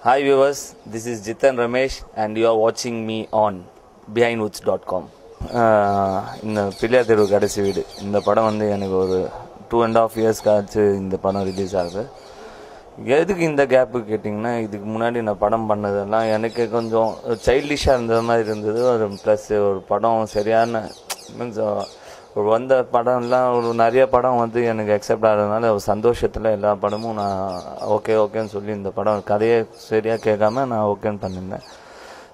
Hi viewers, this is Jitan Ramesh and you are watching me on behindwoods.com. இந்த பிள்ளையார் தெரு கடைசி வீடு இந்த படம் வந்து எனக்கு ஒரு 2.5 years ஆச்சு இந்த படம் ரிலீஸ் ஆகுது. எதுக்கு இந்த கேப்பு கேட்டிங்கன்னா, இதுக்கு முன்னாடி நான் படம் பண்ணதெல்லாம் எனக்கு கொஞ்சம் சைல்டிஷாக இருந்த மாதிரி இருந்தது. ஒரு ப்ளஸ் ஒரு படம் சரியான மீன்ஸ் ஒரு வந்த படம்லாம் ஒரு நிறைய படம் வந்து எனக்கு அக்செப்ட் ஆகிறதுனால ஒரு சந்தோஷத்தில் எல்லா படமும் நான் ஓகேன்னு சொல்லி இந்த படம் கதையை சரியாக கேட்காம நான் ஓகேன்னு பண்ணியிருந்தேன்.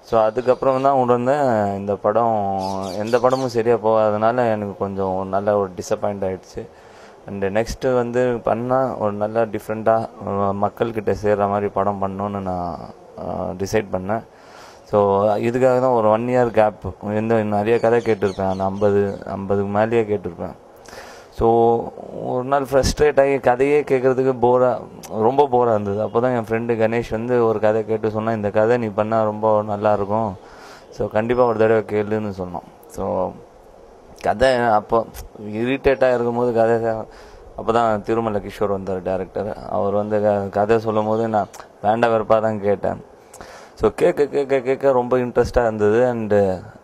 ஸோ அதுக்கப்புறம் தான் உணர்ந்தேன் இந்த படம் எந்த படமும் சரியாக போகாதனால எனக்கு கொஞ்சம் நல்ல ஒரு டிசப்பாயிண்ட் ஆகிடுச்சு. அண்டு நெக்ஸ்ட்டு வந்து பண்ணால் ஒரு நல்ல டிஃப்ரெண்ட்டாக மக்கள்கிட்ட சேர்கிற மாதிரி படம் பண்ணணுன்னு நான் டிசைட் பண்ணேன். ஸோ இதுக்காக தான் ஒரு 1 year கேப். நிறைய கதை கேட்டிருப்பேன், நான் 50க்கு மேலேயே கேட்டிருப்பேன். ஸோ ஒரு நாள் ஃப்ரஸ்ட்ரேட் ஆகி கதையே கேட்குறதுக்கு ரொம்ப போராக இருந்தது. அப்போ தான் என் ஃப்ரெண்டு கணேஷ் வந்து ஒரு கதை கேட்டு சொன்னால், இந்த கதை நீ பண்ணால் ரொம்ப நல்லாயிருக்கும், ஸோ கண்டிப்பாக ஒரு தடவை கேளுன்னு சொன்னோம். ஸோ கதை அப்போ இரிட்டேட்டாக இருக்கும்போது கதை அப்போ தான் திருமலை கிஷோர் வந்தார் டேரக்டர். அவர் வந்து கதை சொல்லும் போது நான் வேண்ட வெறுப்பாக தான் கேட்டேன். ஸோ கேட்க ரொம்ப இன்ட்ரெஸ்டாக இருந்தது. அண்டு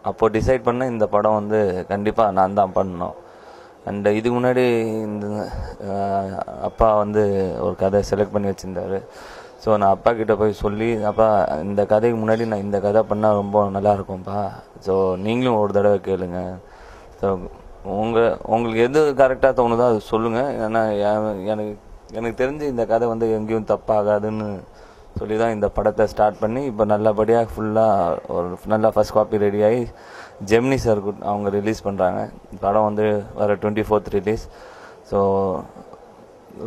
அப்போது டிசைட் பண்ண இந்த படம் வந்து கண்டிப்பாக நான் தான் பண்ணணும். அண்டு இதுக்கு முன்னாடி இந்த அப்பா வந்து ஒரு கதை செலக்ட் பண்ணி வச்சுருந்தாரு. ஸோ நான் அப்பா கிட்டே போய் சொல்லி, அப்பா இந்த கதைக்கு முன்னாடி நான் இந்த கதை பண்ணால் ரொம்ப நல்லாயிருக்கும்ப்பா, ஸோ நீங்களும் ஒரு தடவை கேளுங்க, ஸோ உங்களுக்கு எது கரெக்டாக தோணுதோ அது சொல்லுங்கள், ஏன்னா எனக்கு தெரிஞ்சு இந்த கதை வந்து எங்கேயும் தப்பாகாதுன்னு சொல்லி தான் இந்த படத்தை ஸ்டார்ட் பண்ணி இப்போ நல்லபடியாக ஃபுல்லாக ஒரு நல்ல ஃபர்ஸ்ட் காப்பி ரெடியாகி ஜெமினி சார் அவங்க ரிலீஸ் பண்ணுறாங்க. படம் வந்து வர 24th ரிலீஸ். ஸோ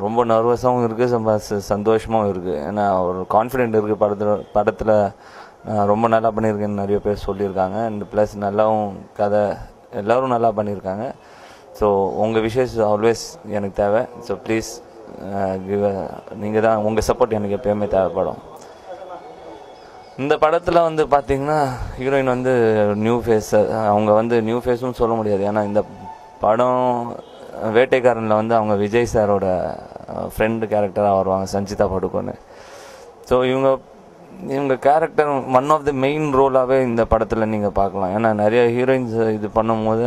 ரொம்ப நர்வஸாகவும் இருக்குது, சந்தோஷமாகவும் இருக்குது. ஏன்னா ஒரு கான்ஃபிடென்ட் இருக்குது படத்தில் ரொம்ப நல்லா பண்ணியிருக்கேன்னு நிறைய பேர் சொல்லியிருக்காங்க. அண்ட் ப்ளஸ் நல்லாவும் கதை எல்லோரும் நல்லா பண்ணியிருக்காங்க. ஸோ உங்கள் விஷஸ் ஆல்வேஸ் எனக்கு தேவை. ஸோ ப்ளீஸ் நீங்கள் தான், உங்கள் சப்போர்ட் எனக்கு எப்போயுமே தேவைப்படும். இந்த படத்தில் வந்து பார்த்திங்கன்னா ஹீரோயின் வந்து நியூ ஃபேஸ். அவங்க வந்து நியூ ஃபேஸும் சொல்ல முடியாது, ஏன்னா இந்த படம் வேட்டைக்காரனில் வந்து அவங்க விஜய் சாரோட ஃப்ரெண்டு கேரக்டராக வருவாங்க, சஞ்சிதா படுகோன்னு. ஸோ இவங்க character one of the main ரோலாகவே இந்த படத்தில் நீங்கள் பார்க்கலாம். ஏன்னா நிறைய ஹீரோயின்ஸ் இது பண்ணும்போது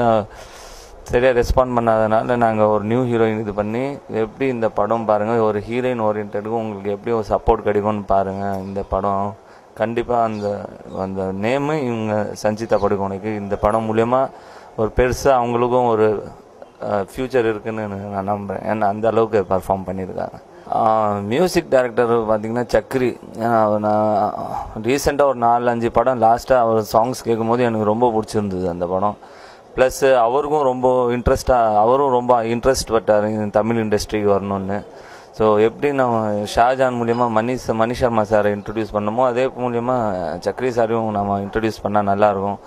சரியாக ரெஸ்பாண்ட் பண்ணாதனால நாங்கள் ஒரு நியூ ஹீரோயின் இது பண்ணி எப்படி இந்த படம் பாருங்கள், ஒரு ஹீரோயின் ஓரியன்டுக்கும் உங்களுக்கு எப்படி ஒரு சப்போர்ட் கிடைக்கும்னு பாருங்கள். இந்த படம் கண்டிப்பாக அந்த நேமு இவங்க சஞ்சிதா படுகோனுக்கு இந்த படம் மூலயமா ஒரு பெருசாக அவங்களுக்கும் ஒரு ஃப்யூச்சர் இருக்குதுன்னு நான் நம்புகிறேன். ஏன்னா அந்த அளவுக்கு பர்ஃபார்ம் பண்ணியிருக்காங்க. மியூசிக் டைரக்டர் பார்த்திங்கன்னா சக்ரி. நான் ரீசெண்டாக ஒரு 4-5 படம் லாஸ்ட்டாக அவர் சாங்ஸ் கேட்கும்போது எனக்கு ரொம்ப பிடிச்சிருந்தது அந்த படம். ப்ளஸ் அவருக்கும் ரொம்ப இன்ட்ரெஸ்ட் பட்டார் தமிழ் இண்டஸ்ட்ரிக்கு வரணும்னு. ஸோ எப்படி நம்ம ஷாஜான் மூலியமாக மணி சர்மா சாரை இன்ட்ரடியூஸ் பண்ணமோ அதே மூலியமாக சக்ரி சாரையும் நம்ம இன்ட்ரடியூஸ் பண்ணால் நல்லாயிருக்கும்.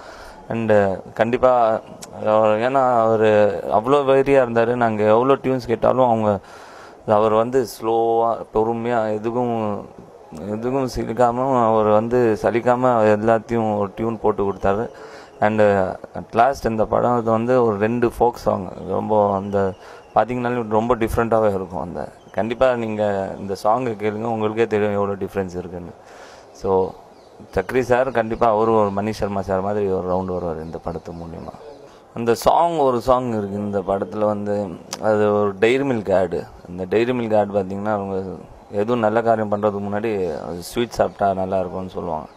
அண்டு கண்டிப்பாக ஏன்னா அவர் அவ்வளோ வெறியாக இருந்தார். நாங்கள் எவ்வளோ டியூன்ஸ் கேட்டாலும் அவர் வந்து ஸ்லோவாக பொறுமையாக எதுக்கும் சிலிக்காமல் அவர் வந்து சலிக்காமல் எல்லாத்தையும் ஒரு டியூன் போட்டு கொடுத்தாரு. அண்டு அட் லாஸ்ட் இந்த படம் வந்து ஒரு 2 ஃபோக் சாங் ரொம்ப பார்த்திங்கனாலும் ரொம்ப டிஃப்ரெண்ட்டாகவே இருக்கும். கண்டிப்பாக நீங்கள் இந்த சாங்கை கேளுங்க, உங்களுக்கே தெரியும் எவ்வளோ டிஃப்ரென்ஸ் இருக்குதுன்னு. ஸோ சக்ரி சார் கண்டிப்பாக அவரும் ஒரு மணி சர்மா சார் மாதிரி ஒரு ரவுண்டு வருவார் இந்த படத்து மூலிமா. அந்த ஒரு சாங் இருக்குது இந்த படத்தில் வந்து, அது ஒரு டைரி மில்க் ஆடு. அந்த டைரி மில்க் ஆடு பார்த்திங்கன்னா அவங்க எதுவும் நல்ல காரியம் பண்ணுறதுக்கு முன்னாடி ஸ்வீட் சாப்பிட்டா நல்லாயிருக்கும்னு சொல்லுவாங்க.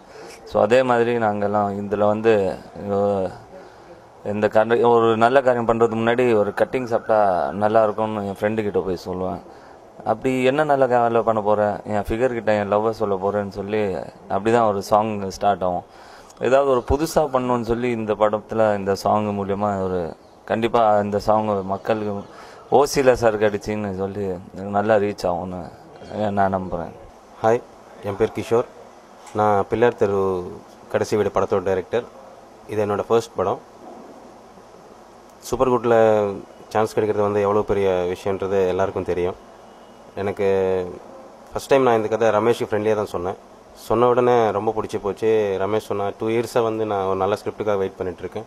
ஸோ அதே மாதிரி நாங்கள்லாம் இதில் வந்து ஒரு நல்ல காரியம் பண்ணுறதுக்கு முன்னாடி ஒரு கட்டிங் சாப்பிட்டா நல்லாயிருக்கும்னு என் ஃப்ரெண்டுக்கிட்ட போய் சொல்லுவேன். அப்படி என்ன நல்ல வேலை பண்ண போகிறேன், என் ஃபிகர்கிட்ட என் லவ்வை சொல்ல போகிறேன்னு சொல்லி அப்படி தான் ஒரு சாங் ஸ்டார்ட் ஆகும். ஏதாவது ஒரு புதுசாக பண்ணணுன்னு சொல்லி இந்த படத்தில் இந்த சாங் மூலயமா கண்டிப்பாக இந்த சாங் மக்களுக்கு ஓசியில் சார் கிடச்சின்னு சொல்லி நல்லா ரீச் ஆகும்னு நான் நம்புகிறேன். ஹாய், என் பேர் கிஷோர். நான் பிள்ளையார் தெரு கடைசி வீடு படத்தோட டைரக்டர். இது என்னோடய ஃபர்ஸ்ட் படம். சூப்பர் குட்டில் சான்ஸ் கிடைக்கிறது வந்து எவ்வளோ பெரிய விஷயன்றது எல்லாருக்கும் தெரியும். எனக்கு ஃபஸ்ட் டைம் நான் இந்த கதை ரமேஷுக்கு ஃப்ரெண்ட்லியாக தான் சொன்ன உடனே ரொம்ப பிடிச்சி போச்சு. ரமேஷ் சொன்னால் 2 yearsஸாக வந்து நான் ஒரு நல்ல ஸ்கிரிப்டுக்காக வெயிட் பண்ணிகிட்ருக்கேன்.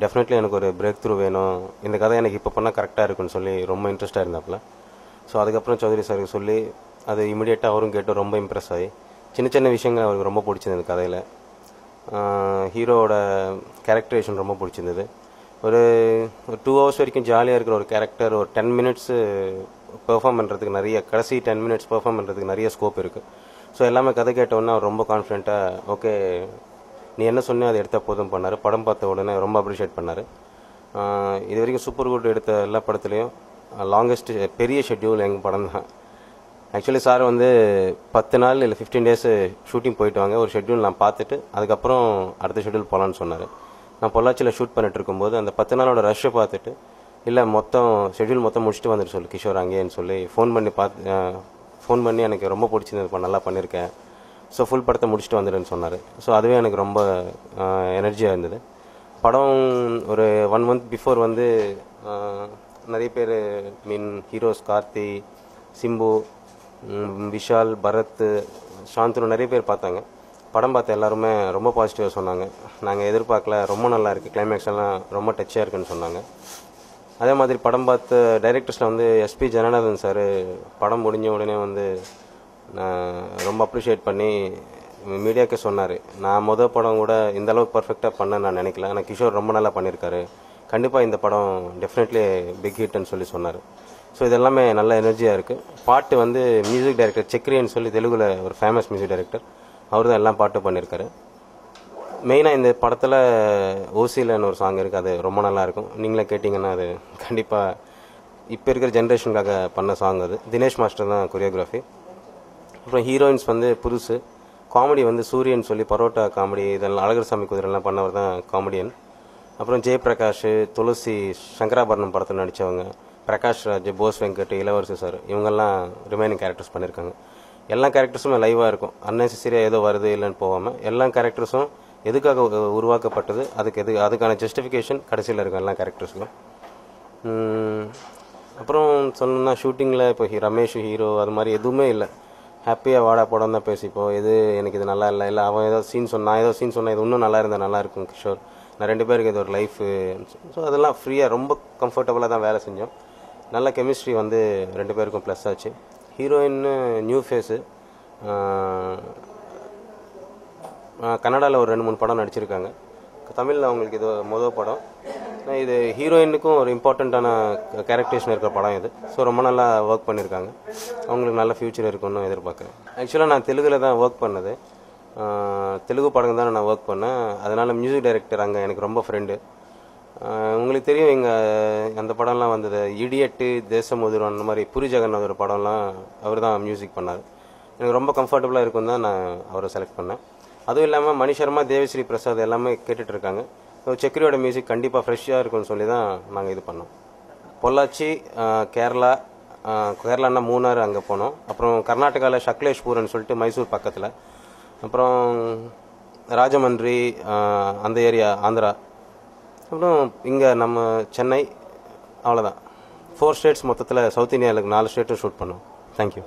டெஃபினெட்லி எனக்கு ஒரு பிரேக் த்ரூ வேணும், இந்த கதை எனக்கு இப்போ பண்ணால் கரெக்டாக இருக்குன்னு சொல்லி ரொம்ப இன்ட்ரெஸ்ட்டாக இருந்தாப்புல. ஸோ அதுக்கப்புறம் சௌத்ரி சாருக்கு சொல்லி அது இமீடியட்டாக அவரும் கேட்டு ரொம்ப இம்ப்ரெஸ் ஆகி சின்ன சின்ன விஷயங்கள் அவருக்கு ரொம்ப பிடிச்சிருந்தது கதையில். ஹீரோவோட கேரக்டரேஷன் ரொம்ப பிடிச்சிருந்தது. ஒரு 2 hours வரைக்கும் ஜாலியாக இருக்கிற ஒரு கேரக்டர் ஒரு 10 minutes பெர்ஃபார்ம் பண்ணுறதுக்கு நிறைய, கடைசி 10 minutes பெர்ஃபார்ம் பண்ணுறதுக்கு நிறைய ஸ்கோப் இருக்குது. ஸோ எல்லாமே கதை கேட்டவுடனே அவர் ரொம்ப கான்ஃபிடென்ட்டாக ஓகே நீ என்ன சொன்னியோ அதை எடுத்தால் போதும் பண்ணார். படம் பார்த்த உடனே ரொம்ப அப்ரிஷியேட் பண்ணார். இது வரைக்கும் சூப்பர் குட் எடுத்த எல்லா படத்துலேயும் லாங்கஸ்ட் பெரிய ஷெட்யூல் எங்கள் படம் தான். ஆக்சுவலி சார் வந்து 10 நாள் இல்லை 15 days ஷூட்டிங் போயிட்டு வாங்க, ஒரு ஷெட்யூல் நான் பார்த்துட்டு அதுக்கப்புறம் அடுத்த ஷெட்யூல் போகலான்னு சொன்னார். நான் பொள்ளாச்சியில் ஷூட் பண்ணிட்டு இருக்கும்போது அந்த 10 நாளோட ரஷ்ஷை பார்த்துட்டு இல்லை ஷெட்யூல் மொத்தம் முடிச்சுட்டு வந்துட்டு சொல்லு கிஷோர் அங்கேன்னு சொல்லி ஃபோன் பண்ணி எனக்கு ரொம்ப பிடிச்சிருந்ததுப்பா, நல்லா பண்ணியிருக்கேன், ஸோ ஃபுல் படத்தை முடிச்சுட்டு வந்துடுன்னு சொன்னார். ஸோ அதுவே எனக்கு ரொம்ப எனர்ஜியாக இருந்தது. படம் ஒரு 1 month பிஃபோர் வந்து நிறைய பேர் ஹீரோஸ் கார்த்தி, சிம்பு, விஷால், பரத், சாந்தனு நிறைய பேர் பார்த்தாங்க. படம் பார்த்த எல்லாருமே ரொம்ப பாசிட்டிவாக சொன்னாங்க. நாங்கள் எதிர்பார்க்கல, ரொம்ப நல்லா இருக்குது, கிளைமேக்ஸ் எல்லாம் ரொம்ப டச்சாக இருக்குன்னு சொன்னாங்க. அதே மாதிரி படம் பார்த்த டைரக்டர்ஸில் வந்து எஸ்பி ஜனநாதன் சார் படம் முடிஞ்ச உடனே வந்து ரொம்ப அப்ரிஷியேட் பண்ணி மீடியாவுக்கு சொன்னார், நான் படம் கூட இந்த அளவுக்கு பர்ஃபெக்டாக பண்ண நான் நினைக்கல, ஆனால் கிஷோர் ரொம்ப நல்லா பண்ணியிருக்காரு, கண்டிப்பாக இந்த படம் டெஃபினெட்லி பிக் ஹிட்னு சொல்லி சொன்னார். ஸோ இதெல்லாமே நல்ல எனர்ஜியாக இருக்குது. பாட்டு வந்து மியூசிக் டைரக்டர் செக்ரின்னு சொல்லி தெலுங்குல ஒரு ஃபேமஸ் மியூசிக் டைரக்டர், அவர் தான் எல்லாம் பாட்டு பண்ணியிருக்காரு. மெயினாக இந்த படத்தில் ஓசிலன்னு ஒரு சாங் இருக்குது, அது ரொம்ப நல்லாயிருக்கும். நீங்களே கேட்டிங்கன்னா அது கண்டிப்பாக இப்போ இருக்கிற ஜென்ரேஷனுக்காக பண்ண சாங் அது. தினேஷ் மாஸ்டர் தான் கொரியோகிராஃபி. அப்புறம் ஹீரோயின்ஸ் வந்து புதுசு. காமெடி வந்து சூரியன் சொல்லி பரோட்டா காமெடி, இதெல்லாம் அழகர் சாமி குதிரெல்லாம் பண்ணவர் தான் காமெடியன். அப்புறம் ஜெயபிரகாஷ், துளசி, சங்கராபரணம் படத்தில் நடித்தவங்க, பிரகாஷ் ராஜ், போஸ் வெங்கட், இளவரசி சார், இவங்கெல்லாம் ரிமைனிங் கேரக்டர்ஸ் பண்ணியிருக்காங்க. எல்லா கேரக்டர்ஸுமே லைவாக இருக்கும், அன்னெசரியாக ஏதோ வருது இல்லைன்னு போகாமல் எல்லா கேரக்டர்ஸும் எதுக்காக உருவாக்கப்பட்டது, அதுக்கான ஜஸ்டிஃபிகேஷன் கடைசியில் இருக்கும் எல்லா கேரக்டர்ஸுக்கும். அப்புறம் சொல்லணும்னா ஷூட்டிங்கில் இப்போ ரமேஷ் ஹீரோ அது மாதிரி எதுவுமே இல்லை, ஹாப்பியாக வாடா படம் தான் பேசிப்போம். எனக்கு இது நல்லா இல்லை அவன் ஏதோ சீன் சொன்னான் இது இன்னும் நல்லா இருந்தால் நல்லா இருக்கும் கிஷோர், நான் 2 பேருக்கு இது ஒரு லைஃபு. ஸோ அதெல்லாம் ஃப்ரீயாக ரொம்ப கம்ஃபர்டபுளாக தான் வேலை செஞ்சோம். நல்ல கெமிஸ்ட்ரி வந்து 2 பேருக்கும் ப்ளஸ் ஆச்சு. ஹீரோயின்னு நியூ ஃபேஸு, கன்னடாவில் ஒரு 2-3 படம் நடிச்சிருக்காங்க. தமிழில் அவங்களுக்கு இது படம். இது ஹீரோயினுக்கும் ஒரு இம்பார்ட்டண்ட்டான கேரக்டரேஷன் இருக்கிற படம் இது. ஸோ ரொம்ப நல்லா ஒர்க் பண்ணியிருக்காங்க, அவங்களுக்கு நல்ல ஃப்யூச்சர் இருக்குன்னு எதிர்பார்க்குறேன். ஆக்சுவலாக நான் தெலுங்கில் தான் ஒர்க் பண்ணது, தெலுங்கு படம் தான் நான் ஒர்க் பண்ணேன். அதனால் மியூசிக் டைரக்டர் அங்கே எனக்கு ரொம்ப ஃப்ரெண்டு. உங்களுக்கு தெரியும் அந்த படம்லாம் வந்தது, இடியட்டு, தேசமுதிரம், அந்த மாதிரி புரி ஜெகநாத் ஒரு படம்லாம் அவர் தான் மியூசிக் பண்ணார். எனக்கு ரொம்ப கம்ஃபர்டபுளாக இருக்கும் தான் நான் அவரை செலக்ட் பண்ணேன். அதுவும் இல்லாமல் மணி சர்மா, தேவஸ்ரீ பிரசாத் எல்லாமே கேட்டுட்ருக்காங்க. செக்ரியோட மியூசிக் கண்டிப்பாக ஃப்ரெஷ்ஷாக இருக்குன்னு சொல்லி தான் நாங்கள் இது பண்ணோம். பொள்ளாச்சி, கேரளான்னா மூணாறு அங்கே போனோம். அப்புறம் கர்நாடகாவில் சக்லேஷ்பூர்னு சொல்லிட்டு மைசூர் பக்கத்தில், அப்புறம் ராஜமன்றி அந்த ஏரியா ஆந்திரா, அப்புறம் இங்கே நம்ம சென்னை, அவ்வளோதான். 4 states மொத்தத்தில். சவுத் இந்தியாவில் 4 ஸ்டேட்டும் ஷூட் பண்ணோம். தேங்க்யூ.